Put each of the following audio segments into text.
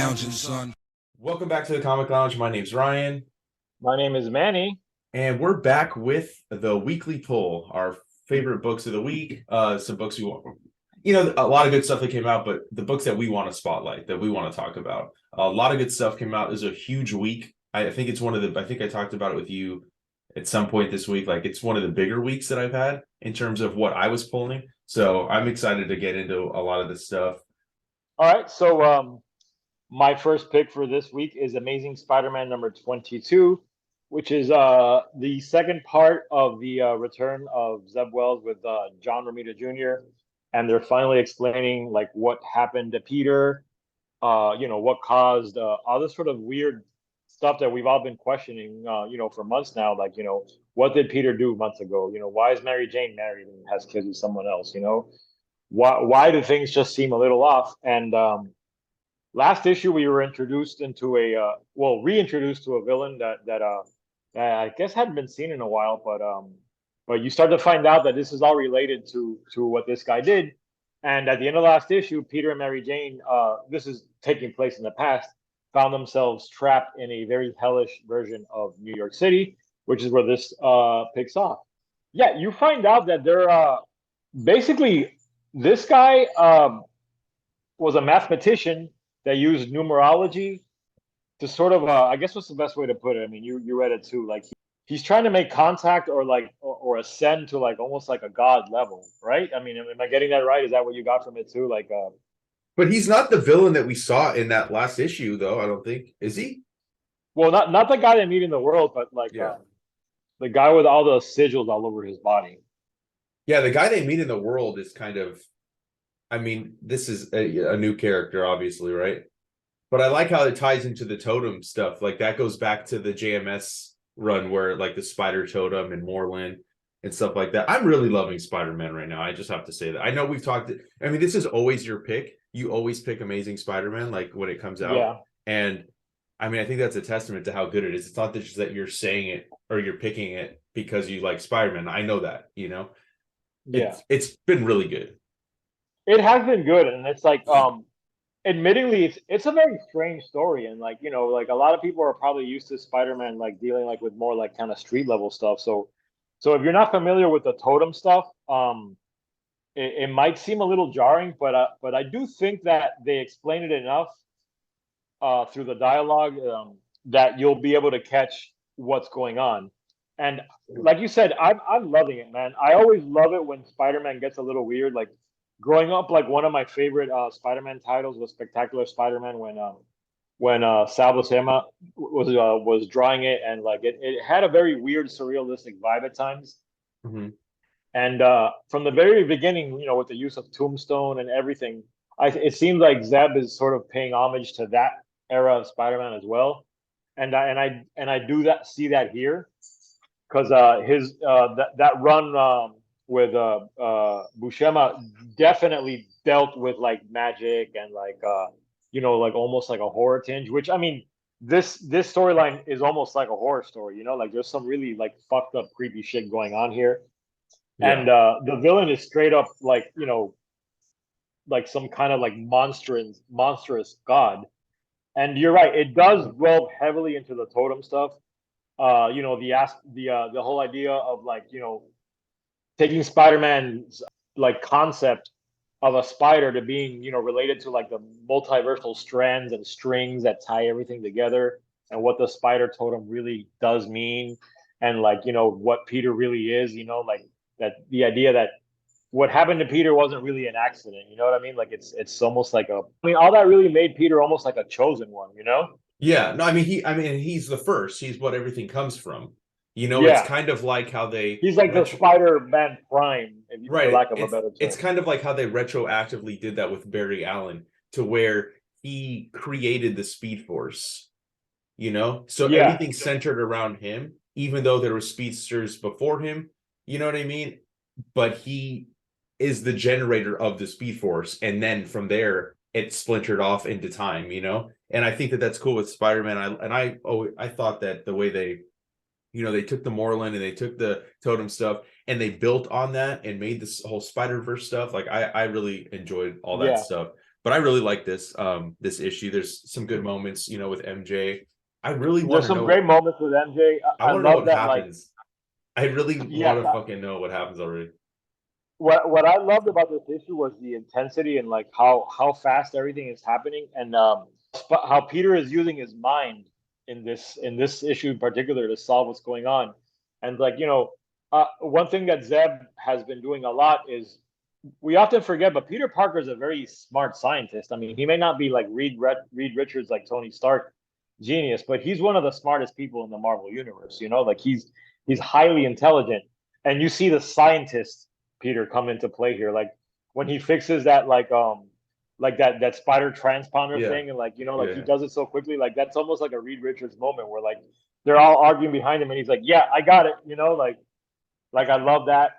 lounging, son. Welcome back to the Comic Lounge. My name's Ryan, My name is Manny. and we're back with the weekly poll, our favorite books of the week. Some books we want, a lot of good stuff that came out, but the books that we want to spotlight, that we want to talk about. A lot of good stuff came out. It was a huge week. I think it's I think I talked about it with you at some point this week. Like, it's one of the bigger weeks that I've had in terms of what I was pulling. So I'm excited to get into a lot of this stuff. All right, so my first pick for this week is Amazing Spider-Man number 22, which is the second part of the return of Zeb Wells with John Romita Jr. And they're finally explaining like what happened to Peter, what caused all this sort of weird stuff that we've all been questioning, for months now. Like, what did Peter do months ago? Why is Mary Jane married and has kids with someone else? Why do things just seem a little off? And last issue we were introduced into reintroduced to a villain that I guess hadn't been seen in a while, but you start to find out that this is all related to what this guy did. And at the end of last issue, Peter and Mary Jane, this is taking place in the past, found themselves trapped in a very hellish version of New York City, which is where this picks off. Yeah, you find out that they're basically this guy was a mathematician that used numerology to sort of I guess what's the best way to put it? I mean, you read it too. Like he's trying to make contact or ascend to like almost like a god level, right? I mean, am I getting that right? Is that what you got from it too? Like But he's not the villain that we saw in that last issue, though. I don't think. Is he? well, not the guy they meet in the world, but like the guy with all the sigils all over his body. Yeah, the guy they meet in the world is kind of. I mean, this is a new character, obviously, right? But I like how it ties into the totem stuff. Like that goes back to the JMS run where like the spider totem and Moreland and stuff like that. I'm really loving Spider-Man right now. I just have to say that. I know we've talked. I mean, this is always your pick. You always pick Amazing Spider-Man, like when it comes out. Yeah. And I mean, I think that's a testament to how good it is. It's not just that you're saying it or you're picking it because you like Spider-Man. I know that, Yeah. It's been really good. It has been good, and it's like admittingly it's a very strange story, and like like a lot of people are probably used to Spider-Man like dealing like with more like kind of street level stuff. So if you're not familiar with the totem stuff, it might seem a little jarring, but I do think that they explain it enough through the dialogue that you'll be able to catch what's going on. And like you said, I'm loving it, man. I always love it when Spider-Man gets a little weird. Like growing up, like one of my favorite Spider-Man titles was Spectacular Spider-Man when Sal Buscema was drawing it, and like it had a very weird surrealistic vibe at times. Mm-hmm. And from the very beginning, with the use of Tombstone and everything, it seems like Zeb is sort of paying homage to that era of Spider-Man as well. And I do see that here because his that run with Buscema definitely dealt with like magic and like like almost like a horror tinge. Which I mean, this storyline is almost like a horror story. Like there's some really like fucked up creepy shit going on here, Yeah. and the villain is straight up like like some kind of like monstrous god. And you're right, it does delve heavily into the totem stuff. The whole idea of like taking Spider-Man's like concept of a spider to being related to like the multiversal strands and strings that tie everything together, and what the spider totem really does mean, and like what Peter really is. Like that the idea that what happened to Peter wasn't really an accident. You know what I mean? Like it's almost like I mean, all that really made Peter almost like a chosen one. Yeah, no, I mean he's the first. He's what everything comes from. It's Yeah, kind of like how they he's like the Spider-Man Prime, for right. lack of a better It's term. kind of like how they retroactively did that with Barry Allen to where he created the Speed Force, So Yeah, everything centered around him, even though there were speedsters before him, you know what I mean? But he is the generator of the Speed Force, and then from there it splintered off into time. And I think that that's cool with Spider-Man. I thought that the way they took the Moreland and they took the totem stuff and they built on that and made this whole Spider-Verse stuff. Like I really enjoyed all that yeah. stuff. But I really like this issue. There's some good moments, with MJ. I really want There's to some know. great moments with MJ. I I want to know love what that, like, happens. I really yes, want to fucking know what happens already. what I loved about this issue was the intensity and like how fast everything is happening, and how Peter is using his mind in this issue in particular to solve what's going on. And like, one thing that Zeb has been doing a lot is, we often forget, but Peter Parker is a very smart scientist. I mean, he may not be like Reed Richards, like Tony Stark genius, but he's one of the smartest people in the Marvel universe. Like he's highly intelligent, and you see the scientist Peter come into play here. Like when he fixes that, like that spider transponder Yeah, thing, and like, like he yeah, does it so quickly. Like that's almost like a Reed Richards moment where like they're all arguing behind him, and he's like, "Yeah, I got it." Like I love that.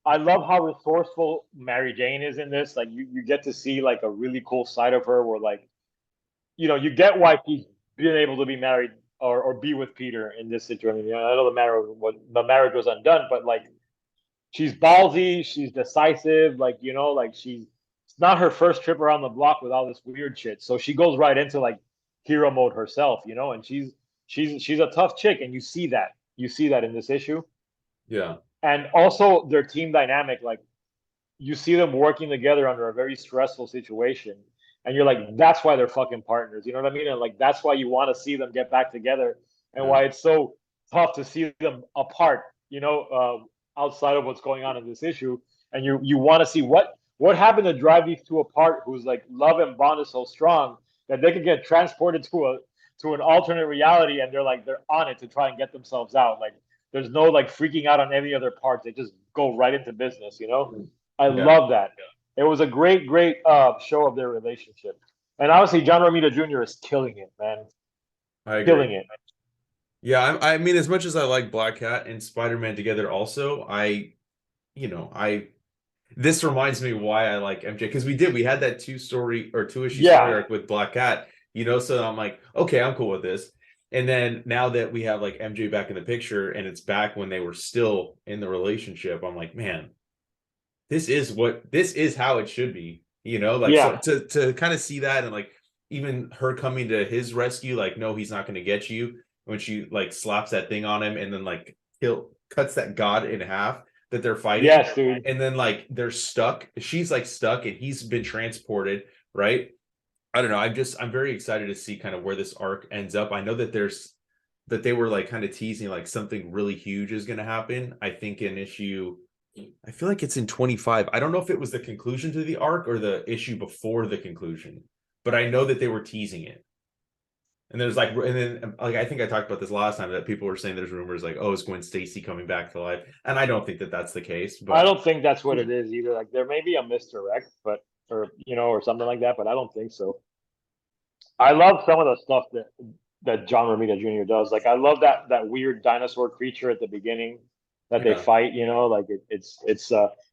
I love how resourceful Mary Jane is in this. Like you get to see like a really cool side of her where like, you get why she's been able to be married or be with Peter in this situation. I know the marriage was undone, but like she's ballsy, she's decisive, like, like it's not her first trip around the block with all this weird shit. So she goes right into like hero mode herself, and she's a tough chick, and you see that. You see that in this issue. yeah. And also their team dynamic, like you see them working together under a very stressful situation, and you're like, that's why they're fucking partners. You know what I mean? And like that's why you want to see them get back together, and Yeah. why it's so tough to see them apart. Outside of what's going on in this issue, and you want to see what happened to drive these two apart, whose like love and bond is so strong that they could get transported to an alternate reality, and they're on it to try and get themselves out. Like there's no like freaking out on any other parts. They just go right into business. I Yeah, love that. It was a great, great show of their relationship. And obviously, John Romita Jr. is killing it, man. I agree. Killing it. Yeah, I mean, as much as I like Black Cat and Spider-Man together, also, I this reminds me why I like MJ, because we had that two issue story Yeah. arc with Black Cat, so I'm like, okay, I'm cool with this. And then now that we have like MJ back in the picture and it's back when they were still in the relationship, I'm like, man, this is how it should be, like, so Yeah. to kind of see that, and like even her coming to his rescue, like, no, he's not going to get you, when she like slaps that thing on him and then like cuts that god in half that they're fighting, Yes, dude. and then like they're stuck, she's like stuck and he's been transported, right? I don't know, I'm very excited to see kind of where this arc ends up. I know that they were like kind of teasing like something really huge is going to happen, I think, in issue, I feel like it's in 25. I don't know if it was the conclusion to the arc or the issue before the conclusion, but I know that they were teasing it. And there's like, and then like, I think I talked about this last time, that people were saying there's rumors like, oh, is Gwen Stacy coming back to life? And I don't think that that's the case, I but don't think that's what it is either. Like there may be a misdirect, or something like that, but I don't think so. I love some of the stuff that John Romita Jr. does. Like I love that weird dinosaur creature at the beginning that they yeah, fight. Like it's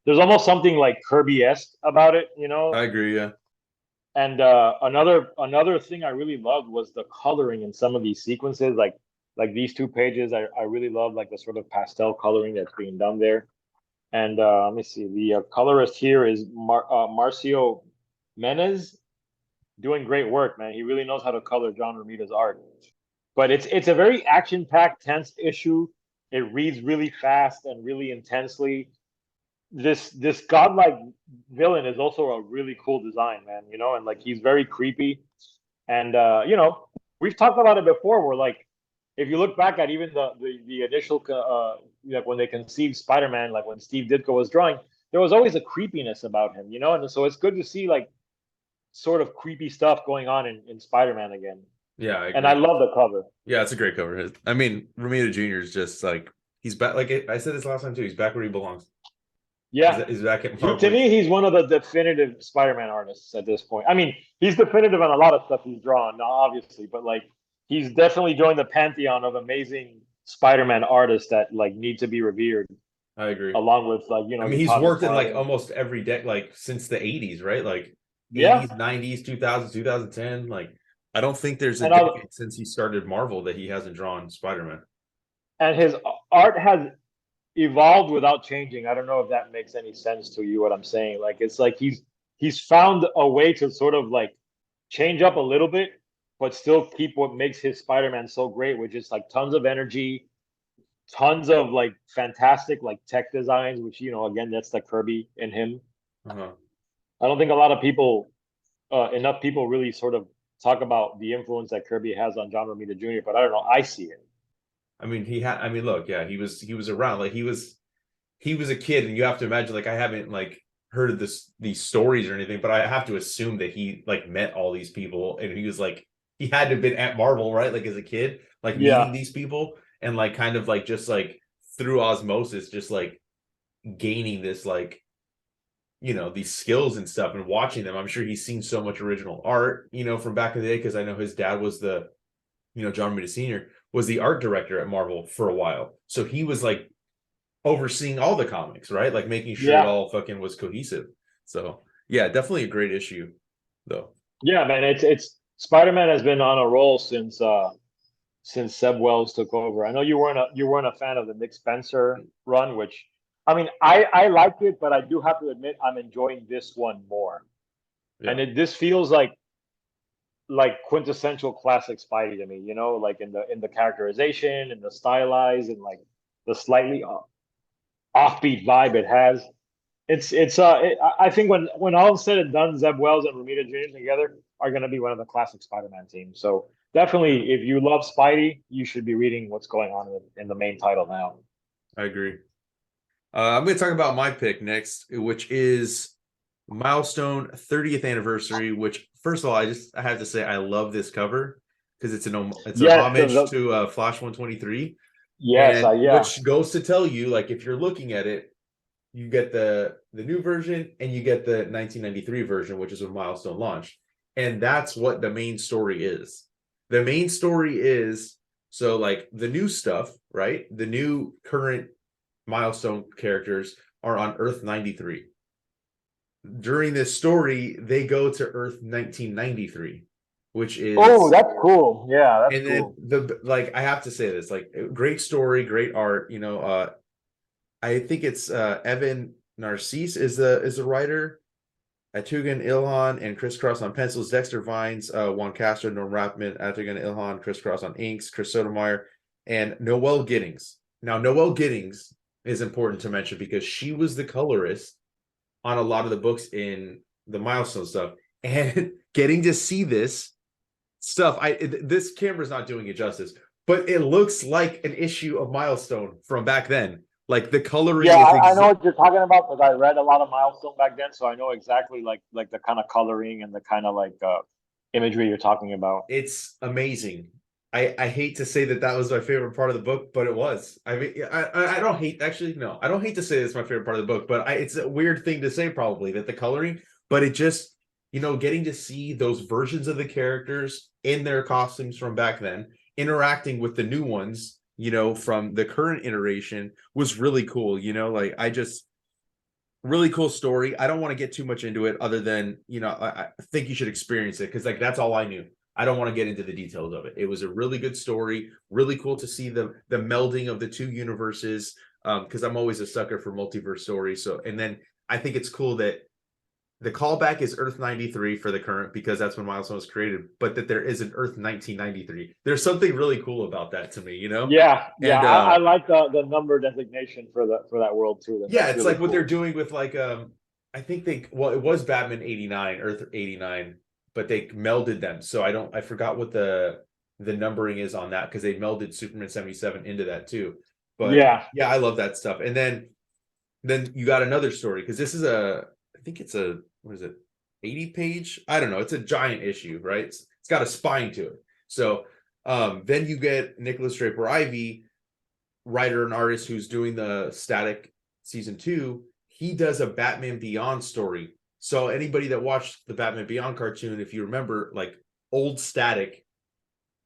there's almost something like Kirby-esque about it. I agree. Yeah, And another thing I really loved was the coloring in some of these sequences, like these 2 pages. I really love like the sort of pastel coloring that's being done there. And let me see, the colorist here is Marcio Menez, doing great work, man. He really knows how to color John Romita's art. But it's a very action-packed, tense issue. It reads really fast and really intensely. This godlike villain is also a really cool design, man. And like he's very creepy. And we've talked about it before. Where like, if you look back at even the initial like when they conceived Spider-Man, like when Steve Ditko was drawing, there was always a creepiness about him. And so it's good to see like sort of creepy stuff going on in Spider-Man again. yeah, I And I agree. love the cover. Yeah, it's a great cover. I mean, Romita Jr. is just like, he's back. Like I said this last time too, he's back where he belongs. Yeah. He's back at To Marvel. me, he's one of the definitive Spider-Man artists at this point. I mean, he's definitive on a lot of stuff he's drawn, obviously, but like he's definitely joined the pantheon of amazing Spider-Man artists that like need to be revered, I agree. along with like I mean, your he's Todd worked in like McFarlane. almost every deck, like since the 80s, right? Like Yeah, 80s, 90s, 2000s, 2010. Like, I don't think there's a and I'll, decade since he started Marvel that he hasn't drawn Spider-Man. and his art has evolved without changing. I don't know if that makes any sense to you what I'm saying. Like it's like he's found a way to sort of like change up a little bit, but still keep what makes his Spider-Man so great, which is like tons of energy, tons of like fantastic like tech designs, which again that's the Kirby in him. Uh-huh. I don't think a lot of people, enough people really sort of talk about the influence that Kirby has on John Romita Jr., but I don't know, I see it. I mean, look, yeah, he was around. Like he was a kid, and you have to imagine, like, I haven't like heard of these stories or anything, but I have to assume that he like met all these people, and he was like he had to have been at Marvel, right? Like as a kid, like meeting Yeah, these people and like kind of like just like through osmosis, just like gaining this like these skills and stuff and watching them. I'm sure he's seen so much original art, from back in the day, because I know his dad was John Romita Sr. was the art director at Marvel for a while. So he was like overseeing all the comics, right? Like making sure it yeah, all fucking was cohesive. So yeah, definitely a great issue though. yeah, man. It's Spider-Man has been on a roll since Seb Wells took over. I know you weren't a fan of the Nick Spencer run, which I mean I liked it, but I do have to admit I'm enjoying this one more. Yeah. And this feels like quintessential classic Spidey to me, like in the characterization and the stylized and like the slightly offbeat vibe it has. I think when all is said and done, Zeb Wells and Romita Jr. together are going to be one of the classic Spider-Man teams. So definitely, if you love Spidey, you should be reading what's going on in the main title now. I agree. I'm going to talk about my pick next, which is Milestone 30th anniversary. Which, first of all, I have to say I love this cover because it's an Yes, homage to Flash 123, yes, and yeah, which goes to tell you, like, if you're looking at it, you get the new version and you get the 1993 version, which is when Milestone launched, and that's what the main story is. The main story is, so like the new stuff, right? The new current Milestone characters are on Earth 93. During this story, they go to Earth 1993, which Oh, is, that's cool. Yeah, that's and then cool. I have to say this, like, great story, great art. I think it's Evan Narcisse is the writer. Atugan Ilhan and Crisscross on pencils. Dexter Vines, Juan Castro, Norm Rapman, Atugan Ilhan, Crisscross on inks. Chris Sotomayor, and Noelle Giddings. Now, Noelle Giddings is important to mention because she was the colorist on a lot of the books in the Milestone stuff, and getting to see this stuff, this camera's not doing it justice, but it looks like an issue of Milestone from back then. Like the coloring Yeah, is I know what you're talking about because I read a lot of Milestone back then, so I know exactly like the kind of coloring and the kind of like imagery you're talking about. it's amazing. I hate to say that was my favorite part of the book, but it was. I mean, I don't hate, actually, no, I don't hate to say it's my favorite part of the book, but it's a weird thing to say, probably, that the coloring, but it just, getting to see those versions of the characters in their costumes from back then interacting with the new ones, from the current iteration, was really cool. Like, I just, really cool story. I don't want to get too much into it, other than, I think you should experience it, because like that's all I knew. I don't want to get into the details of it. It was a really good story, really cool to see the melding of the two universes, because I'm always a sucker for multiverse stories. So, and then I think it's cool that the callback is Earth 93 for the current, because that's when Milestone was created, but that there is an Earth 1993. There's something really cool about that to me. Yeah, yeah, And I like the number designation for that world too. yeah, That's it's really like what they're cool. doing with, like, I think it was Batman 89, Earth 89, but they melded them. So I forgot what the numbering is on that, because they melded Superman 77 into that too. But Yeah, yeah, I love that stuff. And then you got another story, because this is I think it's a, what is it, 80 page? I don't know. It's a giant issue, right? It's got a spine to it. So then you get Nicholas Draper Ivy, writer and artist, who's doing the Static season 2. He does a Batman Beyond story. So anybody that watched the Batman Beyond cartoon, if you remember, like, old Static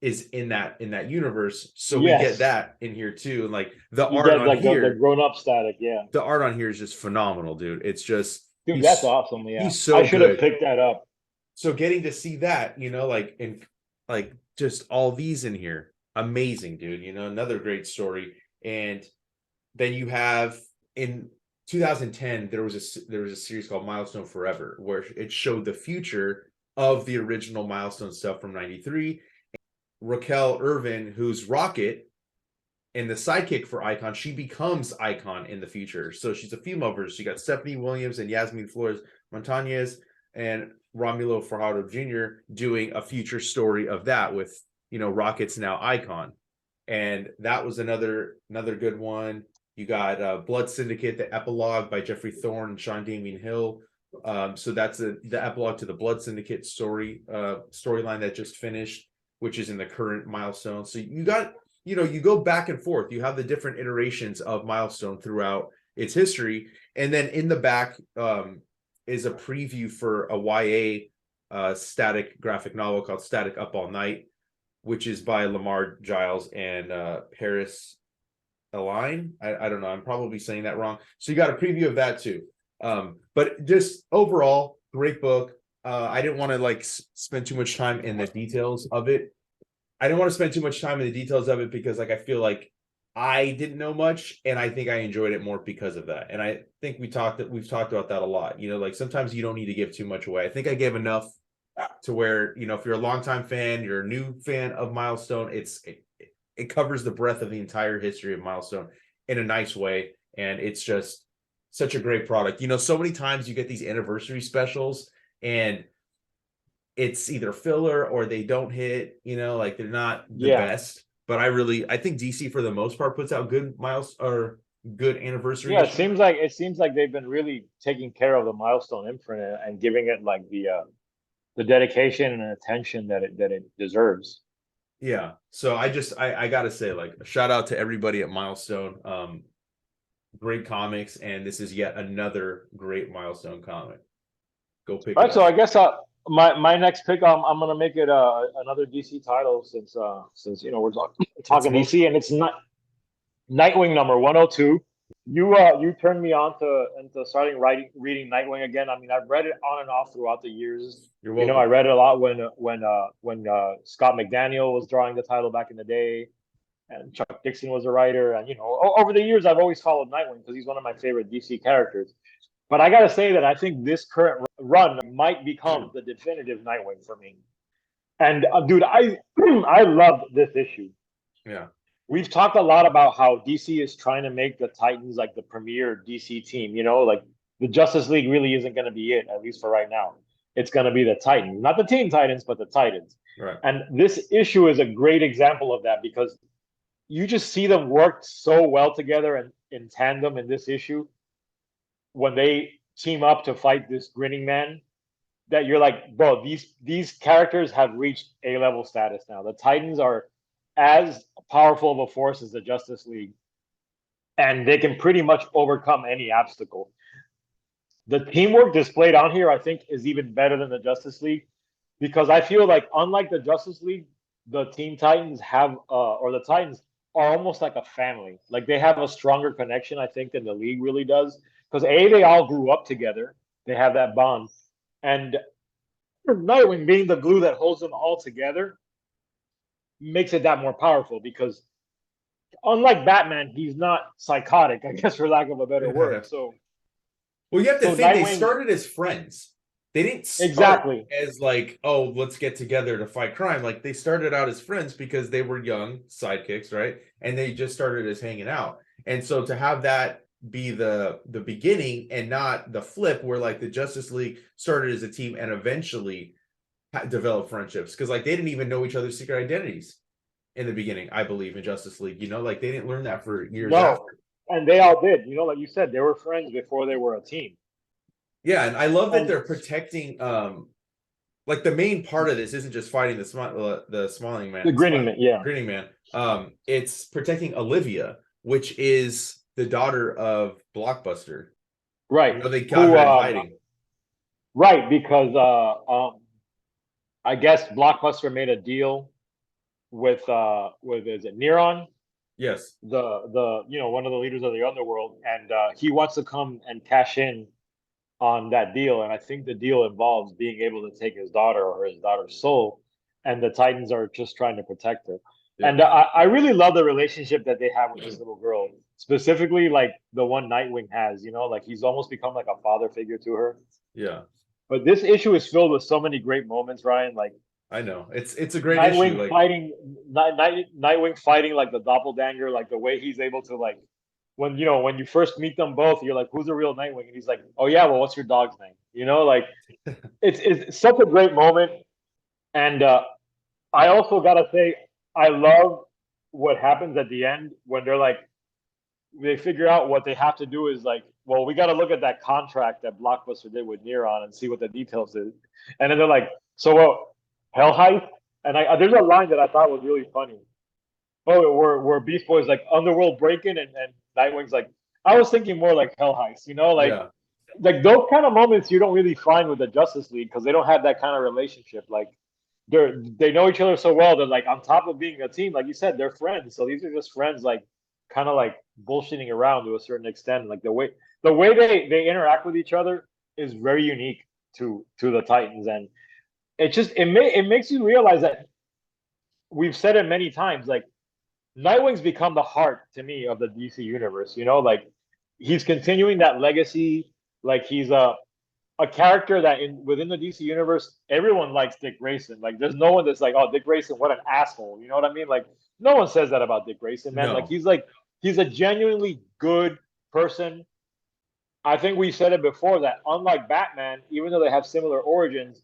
is in that universe. So we get yes. that in here too. And like the You art get on like the here, grown up static. Yeah, the art on here is just phenomenal, dude. It's just, dude, that's awesome. Yeah, he's I so should have good. picked that up. So getting to see that, like, and like just all these in here, amazing, dude. Another great story. And then you have, in 2010 there was a series called Milestone Forever where it showed the future of the original Milestone stuff from 93. Raquel Irvin, who's Rocket and the sidekick for Icon, she becomes Icon in the future. So she's a female version. She got Stephanie Williams and Yasmin Flores Montañez and Romulo Fajardo Jr. doing a future story of that with, Rocket's now Icon. And that was another good one. You got Blood Syndicate, the epilogue by Jeffrey Thorne and Sean Damian Hill. So that's the epilogue to the Blood Syndicate storyline that just finished, which is in the current Milestone. So you got, you go back and forth. You have the different iterations of Milestone throughout its history. And then in the back is a preview for a YA static graphic novel called Static Up All Night, which is by Lamar Giles and Paris Aline. I don't know. I'm probably saying that wrong. So you got a preview of that too. But just overall, great book. I didn't want to spend too much time in the details of it. Because I feel like I didn't know much, and I think I enjoyed it more because of that. And I think we've talked about that a lot. Sometimes you don't need to give too much away. I think I gave enough to where, if you're a longtime fan, you're a new fan of Milestone, it covers the breadth of the entire history of Milestone in a nice way. And it's just such a great product. So many times you get these anniversary specials and it's either filler or they don't hit, they're not the best. But I think DC for the most part puts out good good anniversary. Yeah, it seems like they've been really taking care of the Milestone imprint and giving it the dedication and attention that it deserves. Yeah. So I gotta say, a shout out to everybody at Milestone. Great comics, and this is yet another great Milestone comic. Go pick it up. So I guess my next pick, I'm gonna make it another DC title since we're talking DC, and it's not Nightwing number 102. You turned me on into starting reading Nightwing again. I mean, I've read it on and off throughout the years. You're welcome. I read it a lot when Scott McDaniel was drawing the title back in the day, and Chuck Dixon was a writer. And over the years, I've always followed Nightwing because he's one of my favorite DC characters. But I gotta say that I think this current run might become the definitive Nightwing for me. And dude, I loved this issue. Yeah. We've talked a lot about how DC is trying to make the Titans like the premier DC team. The Justice League really isn't going to be it, at least for right now. It's going to be the Titans, not the Teen Titans, but the Titans. Right. And this issue is a great example of that because you just see them work so well together and in tandem in this issue when they team up to fight this grinning man, that you're like, bro, these characters have reached A-level status now. The Titans are as powerful of a force as the Justice League, and they can pretty much overcome any obstacle. The teamwork displayed on here, I think, is even better than the Justice League, because I feel like, unlike the Justice League, the Teen Titans or the Titans are almost like a family. Like, they have a stronger connection, I think, than the League really does, because they all grew up together. They have that bond, and Nightwing being the glue that holds them all together makes it that more powerful, because unlike Batman, he's not psychotic, I guess, for lack of a better word. So, well, you have to think they started as friends. They didn't start as let's get together to fight crime. Like, they started out as friends because they were young sidekicks, right? And they just started as hanging out. And so to have that be the beginning and not the flip where the Justice League started as a team and eventually develop friendships, because they didn't even know each other's secret identities in the beginning, I believe, in Justice League. They didn't learn that for years after. And they all did. Like you said, they were friends before they were a team. Yeah, and I love that they're protecting. The main part of this isn't just fighting the smiling man, the grinning man. Yeah, grinning man. It's protecting Olivia, which is the daughter of Blockbuster. Right. They got her in hiding. Right, because I guess Blockbuster made a deal with is it Neron? Yes. The one of the leaders of the underworld, and he wants to come and cash in on that deal. And I think the deal involves being able to take his daughter or his daughter's soul, and the Titans are just trying to protect her. Yeah. And I really love the relationship that they have with this little girl. specifically like the one Nightwing has. Like he's almost become like a father figure to her. Yeah, But this issue is filled with so many great moments, Ryan. Like I know. It's a great issue. Like, Nightwing fighting like the doppelganger, like the way he's able to like when you first meet them both, you're like, who's the real Nightwing? And he's like, oh yeah, well, what's your dog's name? Like it's such a great moment. And I also gotta say, I love what happens at the end when they figure out what they have to do is like, well, we got to look at that contract that Blockbuster did with Neuron and see what the details is. And then they're like, so Hell Heist? And there's a line that I thought was really funny. Oh, where Beast Boy's like underworld breaking and Nightwing's like, I was thinking more like Hell Heist, yeah, like those kind of moments you don't really find with the Justice League because they don't have that kind of relationship. Like they know each other so well. They're like on top of being a team, like you said, they're friends. So these are just friends, like kind of like bullshitting around to a certain extent. Like the way they interact with each other is very unique to the Titans, and it makes you realize that we've said it many times. Like Nightwing's become the heart to me of the DC universe. Like he's continuing that legacy. Like he's a character that within the DC universe, everyone likes Dick Grayson. Like, there's no one that's like, "Oh, Dick Grayson, what an asshole." You know what I mean? Like, no one says that about Dick Grayson, man. no, Like he's a genuinely good person. I think we said it before that unlike Batman, even though they have similar origins,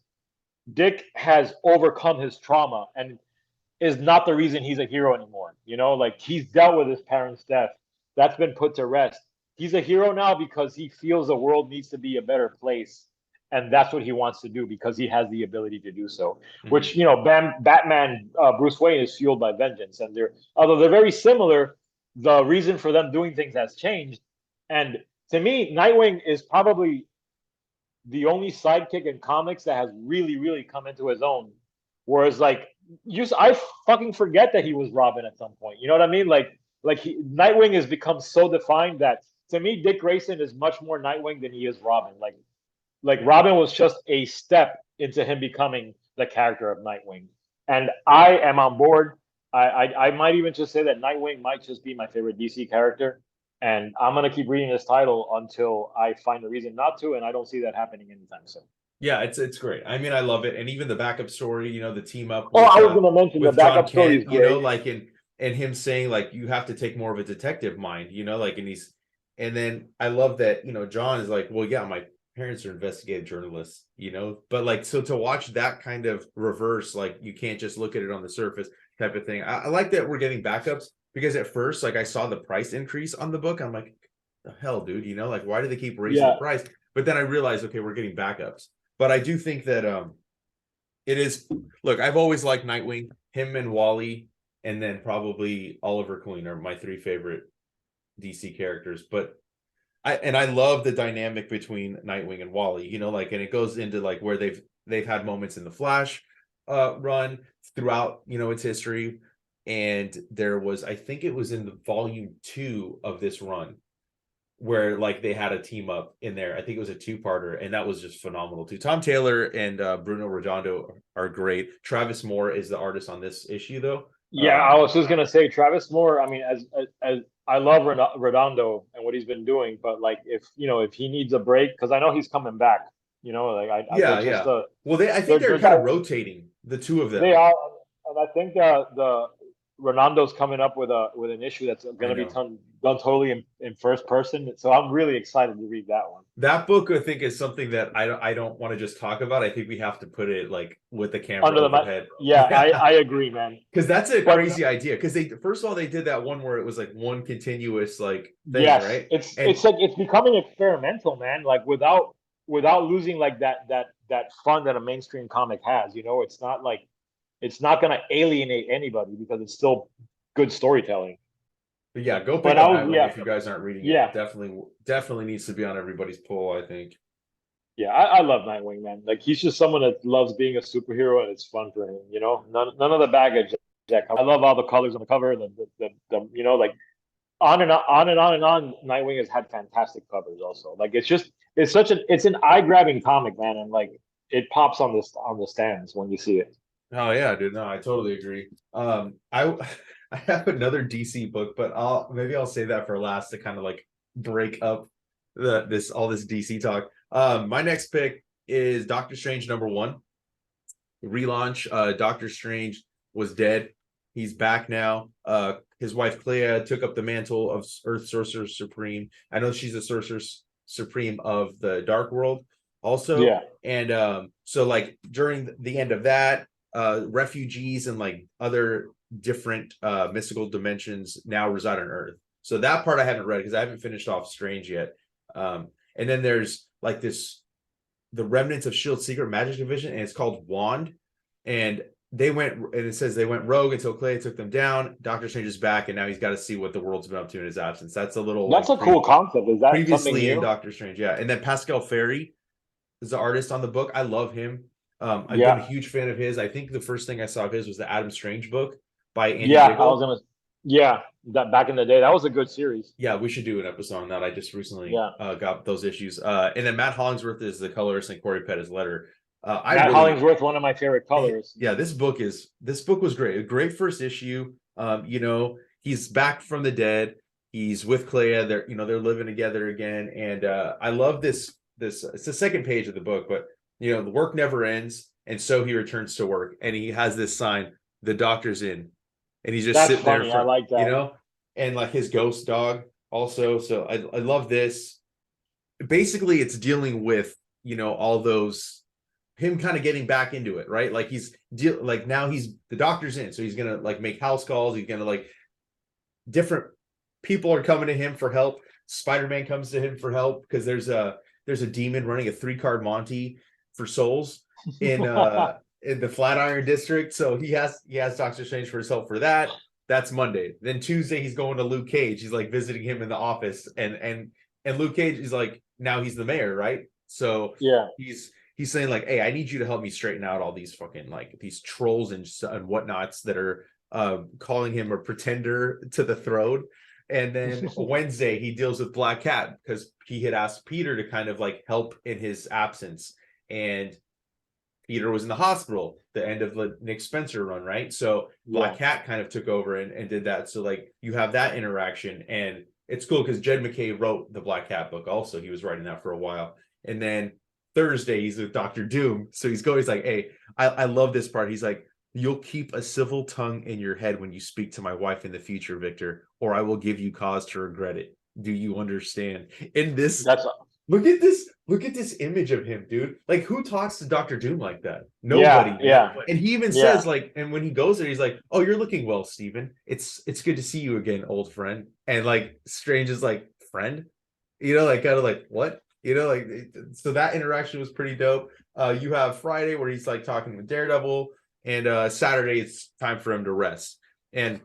Dick has overcome his trauma and is not the reason he's a hero anymore. Like he's dealt with his parents' death. That's been put to rest. He's a hero now because he feels the world needs to be a better place. And that's what he wants to do because he has the ability to do so. Mhm. Which, Batman, Bruce Wayne is fueled by vengeance. And although they're very similar, the reason for them doing things has changed. And to me, Nightwing is probably the only sidekick in comics that has really, really come into his own. Whereas, like, I fucking forget that he was Robin at some point. You know what I mean? Nightwing has become so defined that to me, Dick Grayson is much more Nightwing than he is Robin. Like Robin was just a step into him becoming the character of Nightwing, and I am on board. I might even just say that Nightwing might just be my favorite DC character, and I'm gonna keep reading this title until I find a reason not to, and I don't see that happening anytime soon. Yeah, it's great. I mean, I love it, and even the backup story, the team up Oh, I was gonna mention the with John backup story is Kent, great. like and him saying like you have to take more of a detective mind, like and then I love that John is like, well, yeah, my parents are investigative journalists, but like so to watch that kind of reverse, like you can't just look at it on the surface type of thing. I like that we're getting backups because at first, like I saw the price increase on the book, I'm like, the hell, dude, like why do they keep raising the Yeah, price? But then I realized, okay, we're getting backups. But I do think that it is. Look, I've always liked Nightwing, him and Wally, and then probably Oliver Queen are my three favorite DC characters. But I love the dynamic between Nightwing and Wally. Like, and it goes into like where they've had moments in the Flash run throughout its history, and there was, I think it was in the volume 2 of this run where like they had a team up in there. I think it was a 2-parter, and that was just phenomenal too. Tom Taylor and Bruno Redondo are great. Travis Moore is the artist on this issue, though. yeah. I was just gonna say Travis Moore. I mean, as I love Redondo and what he's been doing, but like if he needs a break, because I know he's coming back. Like Yeah, they're just yeah. Well, I think they're they're kind of that rotating the two of they them. are, and I think the Ronaldo's coming up with an issue that's I going to be know done totally in first person. So I'm really excited to read that one. that book. I think is something that I don't want to just talk about. I think we have to put it like with the camera Under the overhead. yeah, I agree, man. Because that's a But crazy idea. Because they first of all they did that one where it was like one continuous like thing, yes, right? it's And like it's becoming experimental, man. Like without losing like that fun that a mainstream comic has. It's not going to alienate anybody because it's still good storytelling. but yeah, go pick But up I was Nightwing if you guys aren't reading it. yeah. Definitely needs to be on everybody's poll, I think. Yeah, I love Nightwing, man. Like he's just someone that loves being a superhero, and it's fun for him. None of the baggage that comes. I love all the colors on the cover. Like on and on, on and on and on. Nightwing has had fantastic covers, also. Like it's an eye grabbing comic, man, and like it pops on the stands when you see it. Oh yeah, dude. No, I totally agree. I I have another DC book, but I'll save that for last to kind of like break up this DC talk. My next pick is Doctor Strange #1 relaunch. Doctor Strange was dead. He's back now. His wife Clea took up the mantle of Earth Sorcerer Supreme. I know she's the Sorcerer Supreme of the Dark World also. Yeah. And so like during the end of that, refugees and like other different mystical dimensions now reside on Earth. So that part I haven't read because I haven't finished off Strange yet. And then there's like the Remnants of Shield Secret Magic Division, and it's called Wand. And it says they went rogue until Clay took them down. Doctor Strange is back, and now he's got to see what the world's been up to in his absence. That's a little That's a cool concept. Is that something previously in new? Doctor Strange, yeah. And then Pascal Ferry is the artist on the book. I love him. I've been Yeah. a huge fan of his. I think the first thing I saw of his was the Adam Strange book by Andy Yeah, Diggle. that back in the day, that was a good series. Yeah, we should do an episode on that. I just recently Yeah. got those issues. And then Matt Hollingsworth is the colorist, and Corey Pett is letter. Matt Hollingsworth, one of my favorite colorists. Yeah, this book was great. A great first issue. He's back from the dead. He's with Clea. They're living together again. And I love this. It's the second page of the book, but the work never ends, and so he returns to work, and he has this sign, "The doctor's in," and he's just That's sitting funny. there. I like that. And like his ghost dog also. So I love this. Basically, it's dealing with all those, him kind of getting back into it, right? Like now he's the doctor's in, so he's gonna like make house calls. He's gonna like different people are coming to him for help. Spider-Man comes to him for help because there's a demon running a 3-card Monty for souls in the Flatiron District. So he has Doctor Strange for his help for that. That's Monday. Then Tuesday he's going to Luke Cage. He's like visiting him in the office, and Luke Cage is like, now he's the mayor, right? So Yeah. he's saying like, hey, I need you to help me straighten out all these fucking like these trolls and whatnots that are calling him a pretender to the throne. And then Wednesday he deals with Black Cat because he had asked Peter to kind of like help in his absence, and Peter was in the hospital, the end of the Nick Spencer run, right? So Black Cat kind of took over and did that. So like you have that interaction, and it's cool because Jed McKay wrote the Black Cat book also. He was writing that for a while. And then Thursday he's with Dr. Doom. So he's like, hey, I love this part. He's like, you'll keep a civil tongue in your head when you speak to my wife in the future, Victor, or I will give you cause to regret it. Do you understand? In this, look at this image of him, dude. Like, who talks to Dr. Doom like that? Nobody. Yeah. And he even says like, and when he goes there, he's like, oh, you're looking well, Steven. It's good to see you again, old friend. And like Strange is like, friend? Like kind of like, what? So that interaction was pretty dope. You have Friday where he's like talking with Daredevil, and Saturday it's time for him to rest. And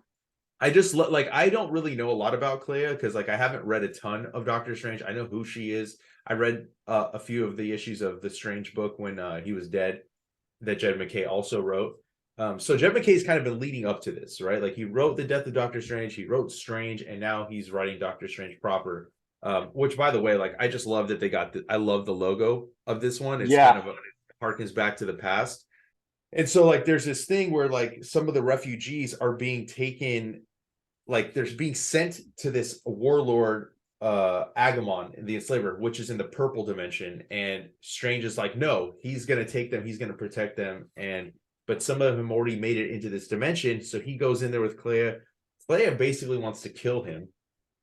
I just like, I don't really know a lot about Clea because like I haven't read a ton of Doctor Strange. I know who she is. I read a few of the issues of the Strange book when he was dead that Jed McKay also wrote. So Jed McKay's kind of been leading up to this, right? Like he wrote The Death of Doctor Strange, he wrote Strange, and now he's writing Doctor Strange proper. Which, by the way, like I just love that they got. I love the logo of this one. It's kind of it harkens back to the past. And so like there's this thing where like some of the refugees are being taken, like there's being sent to this warlord Agamon, the enslaver, which is in the purple dimension, and Strange is like, no, he's gonna take them, he's gonna protect them, but some of them already made it into this dimension, so he goes in there with Clea. Clea basically wants to kill him,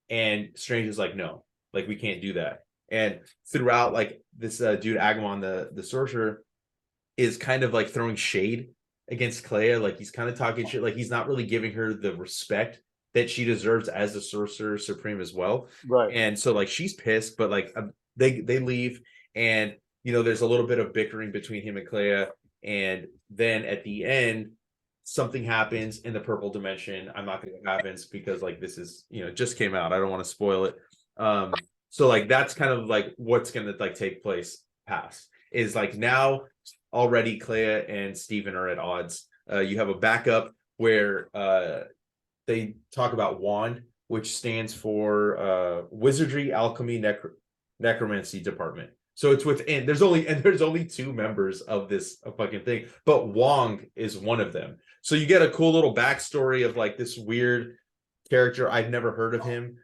and Strange is like, no, like we can't do that. And throughout, like this dude Agamon, the sorcerer, is kind of like throwing shade against Clea, like he's kind of talking shit, like he's not really giving her the respect that she deserves as the Sorcerer Supreme as well. Right. And so like she's pissed, but like they leave, and there's a little bit of bickering between him and Clea, and then at the end something happens in the purple dimension. I'm not gonna what happens because like this is just came out. I don't want to spoil it. So like that's kind of like what's gonna like take place past is like now already Clea and Steven are at odds. You have a backup where they talk about Wand, which stands for Wizardry, Alchemy, Necromancy Department. So it's within. There's only two members of this fucking thing, but Wong is one of them. So you get a cool little backstory of like this weird character. I've never heard of him.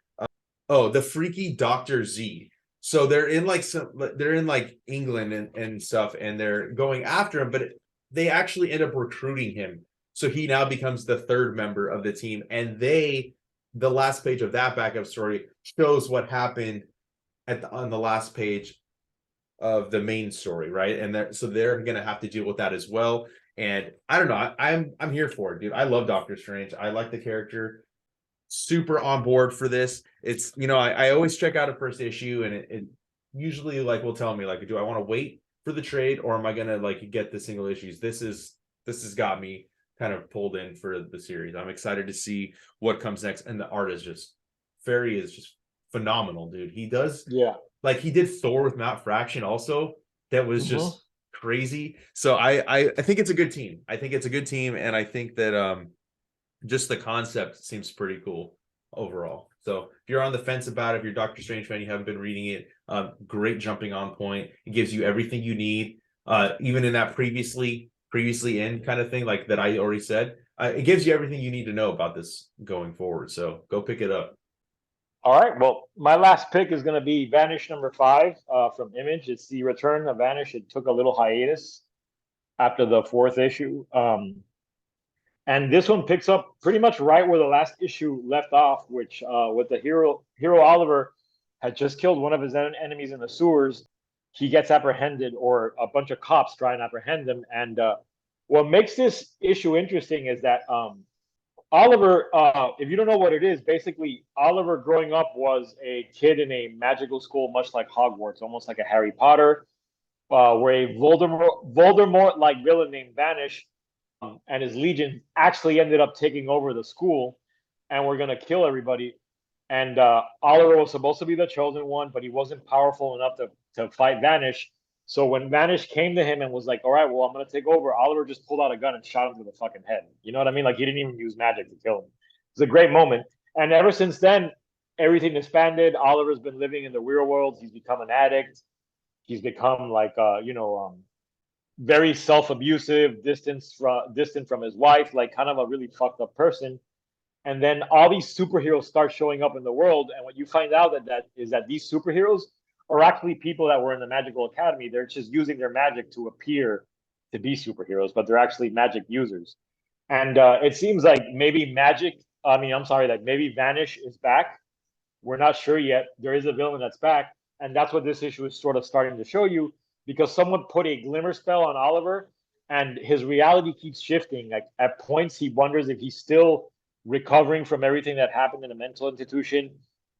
Oh, the freaky Dr. Z. So they're in like England and stuff, and they're going after him, but they actually end up recruiting him. So he now becomes the third member of the team, and the last page of that backup story shows what happened on the last page of the main story, right? And so they're gonna have to deal with that as well. And I don't know, I'm here for it, dude. I love Doctor Strange. I like the character. Super on board for this. It's I always check out a first issue, and it usually like will tell me like, do I want to wait for the trade, or am I gonna like get the single issues? This has got me kind of pulled in for the series. I'm excited to see what comes next, and the art is just Ferry is just phenomenal, dude. He does like he did Thor with Matt Fraction also. That was just crazy. So I think it's a good team. I think it's a good team, and I think that just the concept seems pretty cool overall. So if you're on the fence about it, if you're a Doctor Strange fan, you haven't been reading it, great jumping on point. It gives you everything you need, even in that previously in kind of thing, like that I already said. It gives you everything you need to know about this going forward. So go pick it up. All right. Well, my last pick is going to be Vanish number 5 from Image. It's the return of Vanish. It took a little hiatus after the 4th issue. And this one picks up pretty much right where the last issue left off, which with the hero Oliver had just killed one of his enemies in the sewers. He gets apprehended, or a bunch of cops try and apprehend him. And what makes this issue interesting is that Oliver, if you don't know what it is, basically Oliver growing up was a kid in a magical school, much like Hogwarts, almost like a Harry Potter, where a Voldemort-like villain named Vanish and his legion actually ended up taking over the school, and were going to kill everybody. And Oliver was supposed to be the chosen one, but he wasn't powerful enough to fight Vanish. So when Vanish came to him and was like, all right, well, I'm going to take over, Oliver just pulled out a gun and shot him through the fucking head. You know what I mean? Like, he didn't even use magic to kill him. It's a great moment. And ever since then, everything disbanded. Oliver's been living in the real world. He's become an addict. He's become like, very self-abusive, distant from his wife, like kind of a really fucked up person. And then all these superheroes start showing up in the world, and what you find out is that these superheroes are actually people that were in the magical academy. They're just using their magic to appear to be superheroes, but they're actually magic users. And it seems like maybe maybe Vanish is back. We're not sure yet. There is a villain that's back, and that's what this issue is sort of starting to show you, because someone put a glimmer spell on Oliver, and his reality keeps shifting. Like, at points, he wonders if he's still recovering from everything that happened in a mental institution.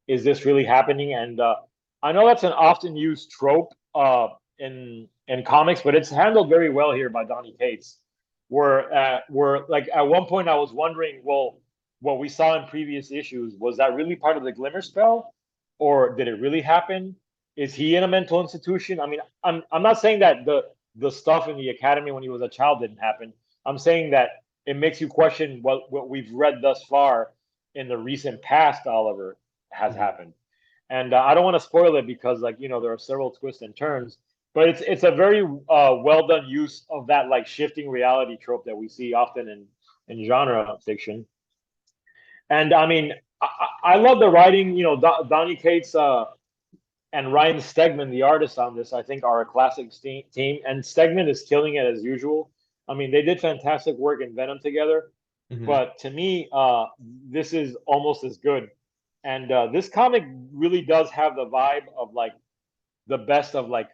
Is this really happening? And I know that's an often used trope in comics, but it's handled very well here by Donny Cates. Where like at one point I was wondering, well, what we saw in previous issues, was that really part of the glimmer spell, or did it really happen? Is he in a mental institution? I mean, I'm not saying that the stuff in the academy when he was a child didn't happen. I'm saying that it makes you question what we've read thus far in the recent past Oliver has happened. And I don't want to spoil it, because there are several twists and turns, but it's a very well done use of that like shifting reality trope that we see often in genre fiction. And I mean, I love the writing. Donny Cates and Ryan Stegman, the artist on this, I think are a classic team, and Stegman is killing it as usual. I mean, they did fantastic work in Venom together, but to me, this is almost as good. And this comic really does have the vibe of like the best of like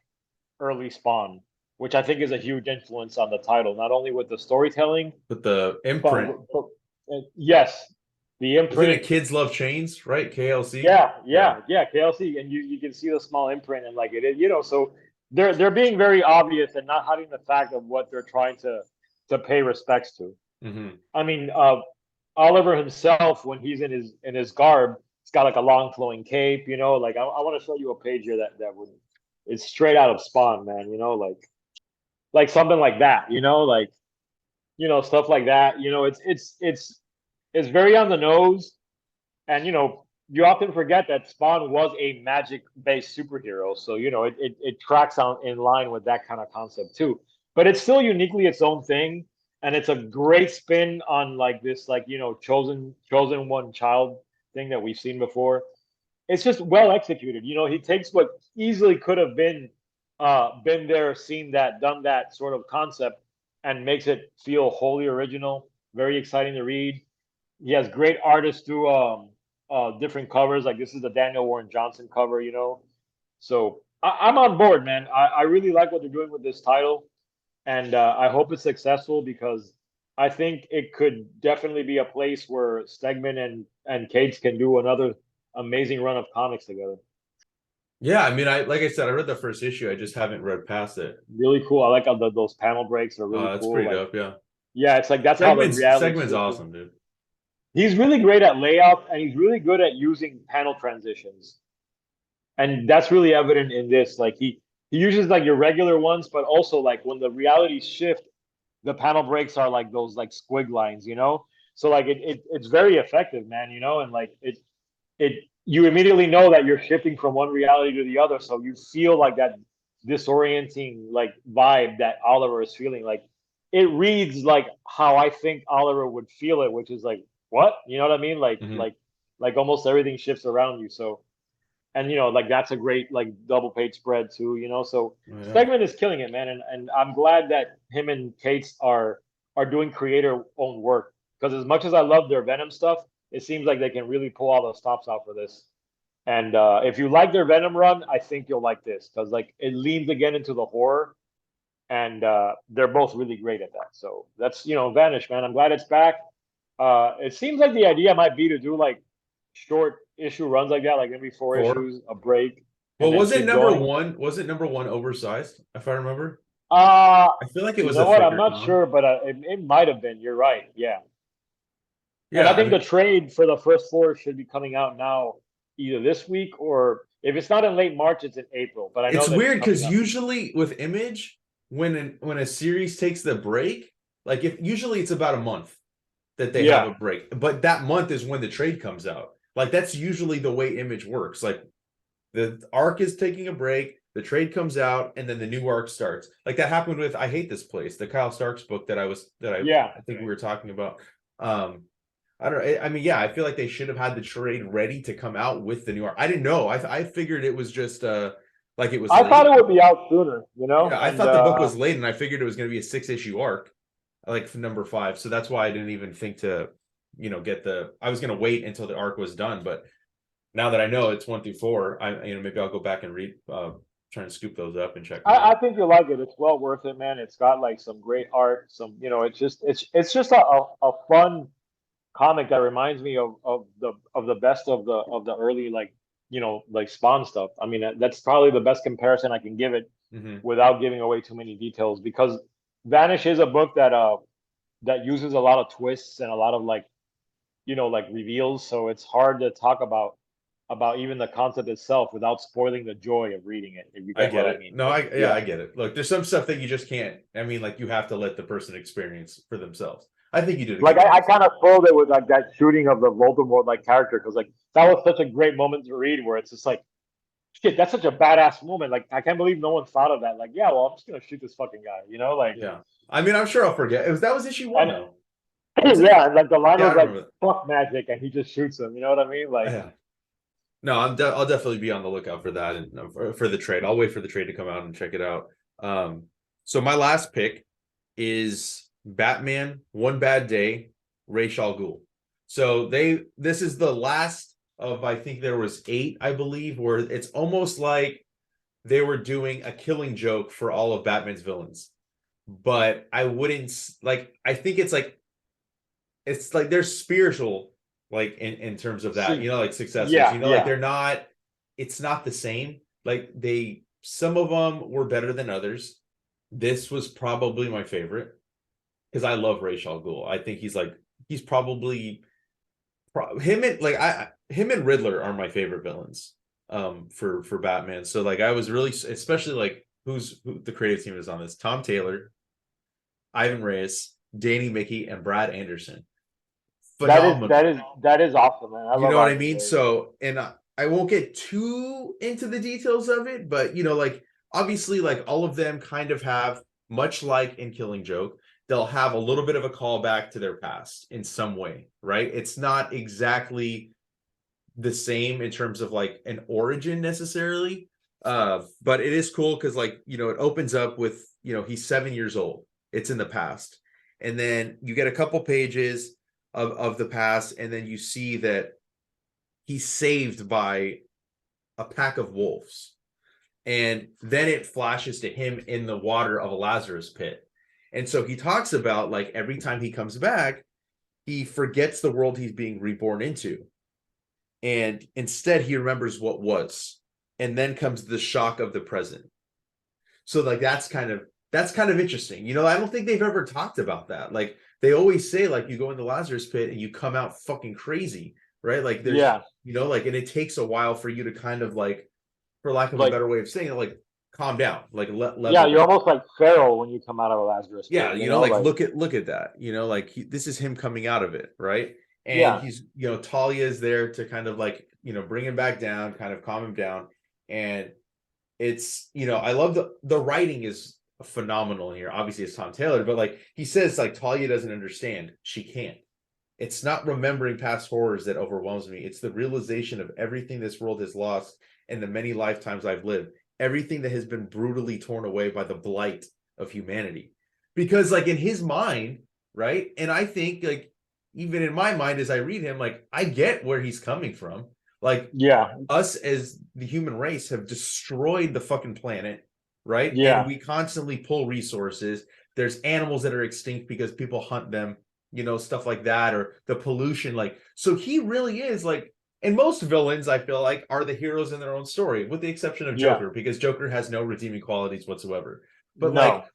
early Spawn, which I think is a huge influence on the title, not only with the storytelling, but the imprint. but yes, the imprint. Isn't it Kids Love Chains, right? KLC. Yeah, KLC, and you can see the small imprint, and like it is, so they're being very obvious and not hiding the fact of what they're trying to pay respects to. I mean, Oliver himself, when he's in his garb, he's got like a long flowing cape. Like I want to show you a page here that would, it's straight out of Spawn, man. Like something like that. Like stuff like that. It's very on the nose, and you often forget that Spawn was a magic-based superhero, so it tracks on in line with that kind of concept too. But it's still uniquely its own thing, and it's a great spin on like this, like chosen one child thing that we've seen before. It's just well executed. He takes what easily could have been there, seen that, done that sort of concept, and makes it feel wholly original. Very exciting to read. He has great artists do different covers. Like this is the Daniel Warren Johnson cover. So I'm on board, man. I really like what they're doing with this title, and I hope it's successful because I think it could definitely be a place where Stegman and Cates can do another amazing run of comics together. Yeah, I mean, like I said, I read the first issue. I just haven't read past it. Really cool. I like how those panel breaks are really That's cool. pretty Like, dope. Yeah, yeah, it's like that's how the reality Segment's shifting. awesome, dude. He's really great at layout, and he's really good at using panel transitions, and that's really evident in this. Like he uses like your regular ones, but also like when the realities shift, the panel breaks are like those like squig lines. So like it's very effective, man. And like it you immediately know that you're shifting from one reality to the other, so you feel like that disorienting like vibe that Oliver is feeling. Like it reads like how I think Oliver would feel it, which is like, what? You know what I mean? Like Mhm. like almost everything shifts around you. So, and like that's a great like double page spread too. So Oh, yeah. Stegman is killing it, man. And I'm glad that him and Cates are doing creator owned work, because as much as I love their Venom stuff, it seems like they can really pull all the stops out for this. And if you like their Venom run, I think you'll like this, because like it leans again into the horror, and they're both really great at that. So that's Vanish, man. I'm glad it's back. It seems like the idea might be to do like short issue runs like that, like maybe four 4. issues, a break, and Well, then was it keep number going. one? Was it number one oversized? If I remember, Uh, I feel like it you was know a what? I'm thicker not con. sure, but it might have been. You're right. Yeah. And Yeah, I I think the mean, trade for the first four should be coming out now, either this week, or if it's not in late March, it's in April. But I know it's that it's weird coming because up. usually with Image, when a series takes the break, like if usually it's about a month that they have Yeah. a break, but that month is when the trade comes out. Like that's usually the way Image works. Like the arc is taking a break, the trade comes out, and then the new arc starts. Like that happened with I Hate This Place, the Kyle Starks book Yeah. I think we were talking about. I don't know. I mean, yeah, I feel like they should have had the trade ready to come out with the new arc. I didn't know. I figured it was just like it was I thought it late. would be out sooner, Yeah, I and thought the book was late, and I figured it was going to be a 6 issue arc, like for number 5. So that's why I didn't even think to, get the. I was going to wait until the arc was done, but now that I know it's 1 through 4, maybe I'll go back and read, try and scoop those up and check them I out. think you'll like it. It's well worth it, man. It's got like some great art. It's just a fun comic that reminds me of the best of the early like Spawn stuff. I mean, that's probably the best comparison I can give it Hmm. without giving away too many details, because Vanish is a book that uses a lot of twists and a lot of like reveals, so it's hard to talk about even the concept itself without spoiling the joy of reading it, if you I get get what I it. mean. No, Like, I yeah. get it. Look, there's some stuff that you just can't. I mean, like you have to let the person experience for themselves. I think you did a Like good I job. kind of spoiled it with like that shooting of the Voldemort like character, because like that was such a great moment to read, where it's just like, shit, that's such a badass moment. Like I can't believe no one thought of that. Like, yeah, well, I'm just gonna shoot this fucking guy. Like, Yeah, I mean, I'm sure I'll forget. That was issue 1 and though, wasn't it? yeah, and like the line Yeah, I was like, remember that. fuck magic, and he just shoots him. You know what I mean? Like, Yeah. No, I'll definitely be on the lookout for that and for the trade. I'll wait for the trade to come out and check it out. So my last pick is Batman: One Bad Day, Ra's al Ghul. So this is the last of, I think there was 8, I believe, where it's almost like they were doing a Killing Joke for all of Batman's villains. But I wouldn't like. I think it's like they're spiritual, like in terms of that, see, like successors, yeah, like yeah. they're not. It's not the same. Like some of them were better than others. This was probably my favorite because I love Ra's al Ghul. I think he's probably him and Riddler are my favorite villains for Batman. So like I was really, especially like who the creative team is on this: Tom Taylor, Ivan Reyes, Danny Mickey, and Brad Anderson. phenomenal. That is awesome, man. I You love know what I Arkham mean? Knight. So, and I won't get too into the details of it, but like obviously, like all of them kind of have, much like in Killing Joke, they'll have a little bit of a callback to their past in some way, right? It's not exactly the same in terms of like an origin necessarily, but it is cool because like it opens up with he's 7 years old. It's in the past, and then you get a couple pages of the past, and then you see that he's saved by a pack of wolves. And then it flashes to him in the water of a Lazarus pit. And so he talks about like every time he comes back, he forgets the world he's being reborn into. And instead he remembers what was. And then comes the shock of the present. So like that's kind of interesting. I don't think they've ever talked about that. Like they always say like you go in the Lazarus pit and you come out fucking crazy, right? Like there's like, and it takes a while for you to kind of like, for lack of a Like, better way of saying it, like calm down, like level yeah, you're down. almost like Pharaoh when you come out of a Lazarus pit. Yeah, like look at that. Like this is him coming out of it, right? And he's Talia is there to kind of like bring him back down, kind of calm him down. And it's I love the writing is phenomenal here. Obviously it's Tom Taylor, but like he says like Talia doesn't understand. She can't. It's not remembering past horrors that overwhelms me. It's the realization of everything this world has lost and the many lifetimes I've lived. Everything that has been brutally torn away by the blight of humanity. Because like in his mind, right? And I think like even in my mind as I read him, like I get where he's coming from. Like us as the human race have destroyed the fucking planet, right? And we constantly pull resources. There's animals that are extinct because people hunt them, stuff like that, or the pollution. Like, so he really is like, and most villains I feel like are the heroes in their own story, with the exception of Joker, because Joker has no redeeming qualities whatsoever. But like,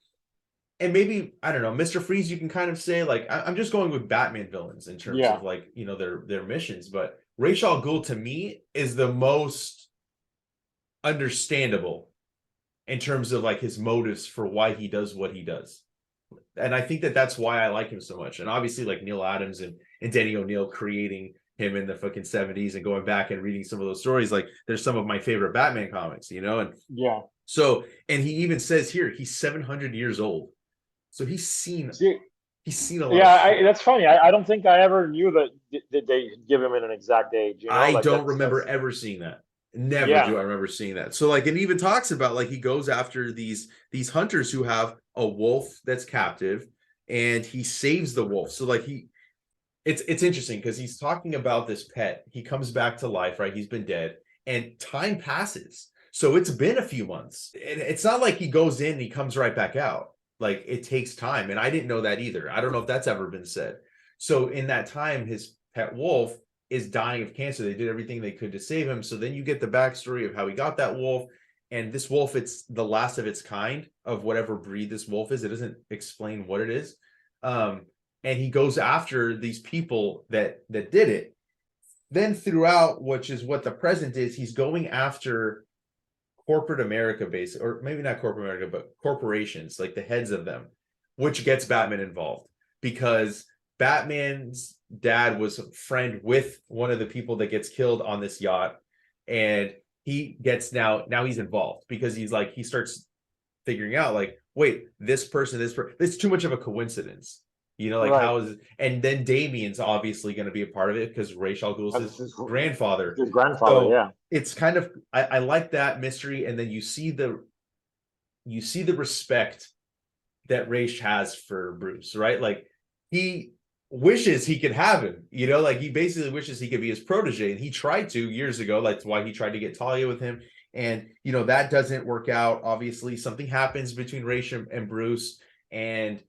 and maybe I don't know, Mr. Freeze, you can kind of say like I'm just going with Batman villains in terms of like their missions, but Ra's al Ghul to me is the most understandable in terms of like his motives for why he does what he does. And I think that that's why I like him so much. And obviously like Neil Adams and Danny O'Neill creating him in the fucking 70s and going back and reading some of those stories, like there's some of my favorite Batman comics, and so, and he even says here he's 700 years old, so he's seen a lot. That's funny. I don't think I ever knew that they give him an exact age. I like, don't remember ever seeing that. Never do I remember seeing that. So like, it even talks about like he goes after these hunters who have a wolf that's captive, and he saves the wolf. So like it's interesting because he's talking about this pet. He comes back to life, right? He's been dead, and time passes. So it's been a few months, and it's not like he goes in and he comes right back out. Like it takes time, and I didn't know that either. I don't know if that's ever been said. So in that time, his pet wolf is dying of cancer. They did everything they could to save him. So then you get the backstory of how he got that wolf. And this wolf, it's the last of its kind of whatever breed this wolf is. It doesn't explain what it is. And he goes after these people that did it. Then throughout, which is what the present is, he's going after corporate America, basically, or maybe not corporate America, but corporations, like the heads of them, which gets Batman involved because Batman's dad was a friend with one of the people that gets killed on this yacht, and he gets now he's involved because he's like, he starts figuring out like, wait, this person, it's too much of a coincidence, like how is it? And then Damien's obviously going to be a part of it because Ra's al Ghul's his grandfather. His grandfather, so it's kind of I like that mystery, and then you see the respect that Ra's has for Bruce, right? Like he wishes he could have him, like he basically wishes he could be his protege, and he tried to years ago. That's why he tried to get Talia with him, and that doesn't work out. Obviously something happens between Ra's and Bruce, and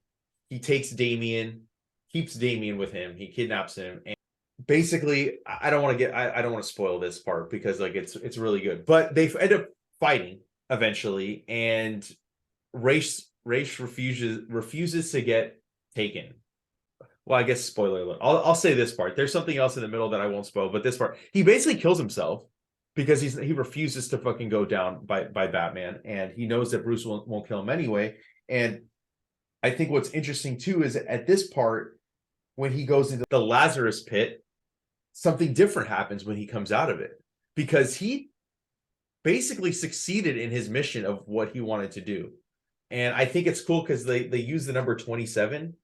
he takes Damien, keeps Damien with him, he kidnaps him, and basically I don't want to spoil this part because like it's really good, but they end up fighting eventually, and Ra's refuses to get taken. Well, I guess spoiler alert. I'll say this part. There's something else in the middle that I won't spoil, but this part, he basically kills himself because he refuses to fucking go down by Batman, and he knows that Bruce won't kill him anyway. And I think what's interesting too is at this part, when he goes into the Lazarus pit, something different happens when he comes out of it, because he basically succeeded in his mission of what he wanted to do. And I think it's cool because they use the number 27,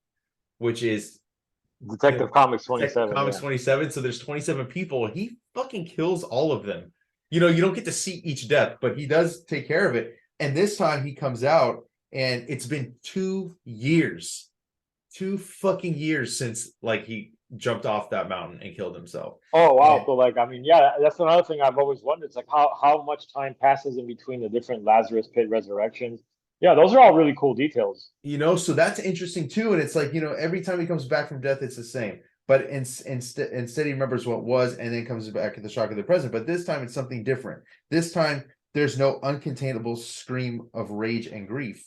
which is Detective Comics 27. Comics 27. So there's 27 people. He fucking kills all of them. You know, you don't get to see each death, but he does take care of it. And this time he comes out, and it's been 2 years, 2 fucking years since like he jumped off that mountain and killed himself. Oh wow! So like, I mean, yeah, that's another thing I've always wondered. It's like how much time passes in between the different Lazarus Pit resurrections. Yeah, those are all really cool details. You know, so that's interesting too. And it's like, you know, every time he comes back from death, it's the same. But instead he remembers what was, and then comes back at the shock of the present. But this time it's something different. This time there's no uncontainable scream of rage and grief.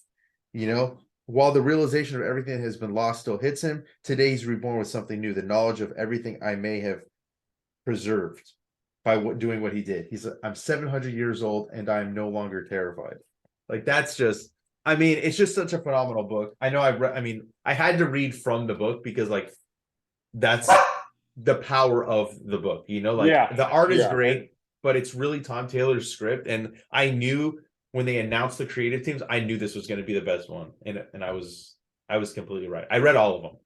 You know, while the realization of everything that has been lost still hits him, today he's reborn with something new, the knowledge of everything I may have preserved by doing what he did. He's like, I'm 700 years old and I'm no longer terrified. Like, that's just, I mean, it's just such a phenomenal book. I know I had to read from the book because like that's the power of the book, you know, like the art is great, but it's really Tom Taylor's script. And I knew when they announced the creative teams, I knew this was going to be the best one. And I was completely right. I read all of them,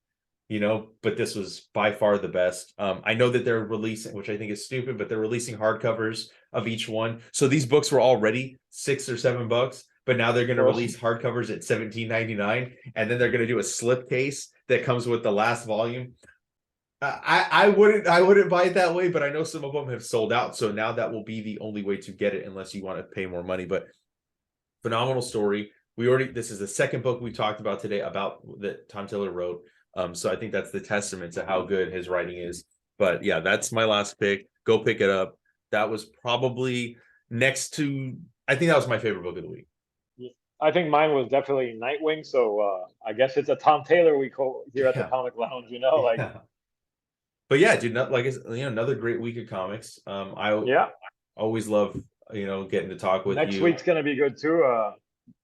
you know, but this was by far the best. I know that they're releasing, which I think is stupid, but they're releasing hardcovers of each one. So these books were already $6 or $7, but now they're going to release hardcovers at $17.99, and then they're going to do a slipcase that comes with the last volume. I wouldn't buy it that way, but I know some of them have sold out. So now that will be the only way to get it, unless you want to pay more money. But phenomenal story. This is the second book we talked about today about that Tom Taylor wrote. So I think that's the testament to how good his writing is. But yeah, that's my last pick. Go pick it up. That was probably next to, I think that was my favorite book of the week. I think mine was definitely Nightwing. So I guess it's a Tom Taylor week here at the Comic Lounge, you know, like. Yeah. But yeah, dude, like, you know, another great week of comics. I always love, you know, getting to talk with you. Next week's gonna be good too.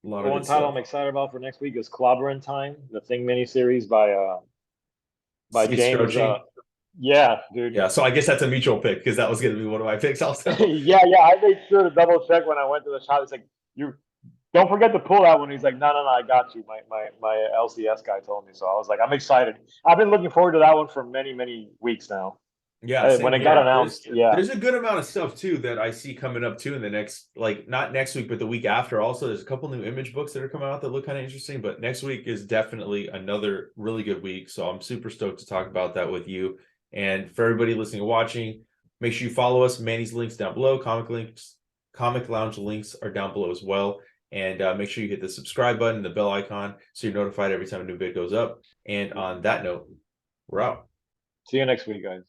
One title I'm excited about for next week is Clobbering Time, the Thing miniseries by James. Yeah, dude. Yeah, so I guess that's a mutual pick because that was gonna be one of my picks also. yeah, I made sure to double check when I went to the shop. It's like, you don't forget to pull that one. He's like, no, I got you. My LCS guy told me. So I was like, I'm excited. I've been looking forward to that one for many weeks now. Yeah, when it got announced. There's a good amount of stuff too that I see coming up too in the next, like, not next week, but the week after. Also, there's a couple new Image books that are coming out that look kind of interesting. But next week is definitely another really good week. So I'm super stoked to talk about that with you. And for everybody listening and watching, make sure you follow us. Manny's links down below. Comic Lounge links are down below as well. And make sure you hit the subscribe button, the bell icon, so you're notified every time a new vid goes up. And on that note, we're out. See you next week, guys.